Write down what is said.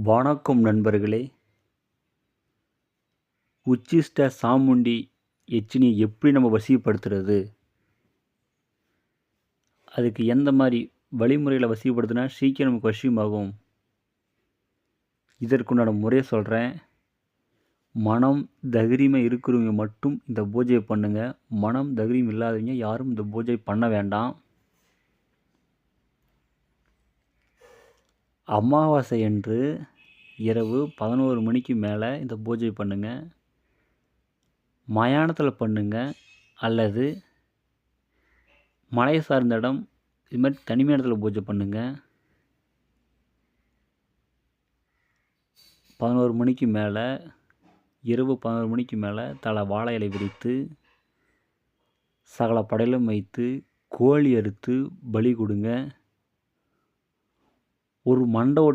வணக்கம் நண்பர்களே. உச்சிஷ்ட சாமுண்டி யட்சினியை எப்படி நம்ம வசியப்படுத்துறது? அதுக்கு எந்த மாதிரி வழிமுறைகளை வசியப்படுத்தினா சீக்கிரம் நமக்கு வசியமாகும்? இதற்குண்டான முறையை சொல்கிறேன். மனம் தைரியமாக இருக்கிறவங்க மட்டும் இந்த பூஜையை பண்ணுங்க. மனம் தைரியம் இல்லாதவங்க யாரும் இந்த பூஜை பண்ண வேண்டாம். அமாவாசை அன்று இரவு 11 மணிக்கு மேலே இந்த பூஜை பண்ணுங்க. மயானத்தில் பண்ணுங்க அல்லது மலை சார்ந்த இடம் இது மாதிரி தனிமையான இடத்துல பூஜை பண்ணுங்க. 11 மணிக்கு மேலே இரவு 11 மணிக்கு மேலே தலை வாழை இலை விரித்து சகல படையலும் வைத்து கோழி அறுத்து பலி கொடுங்க. ஒரு மண்டை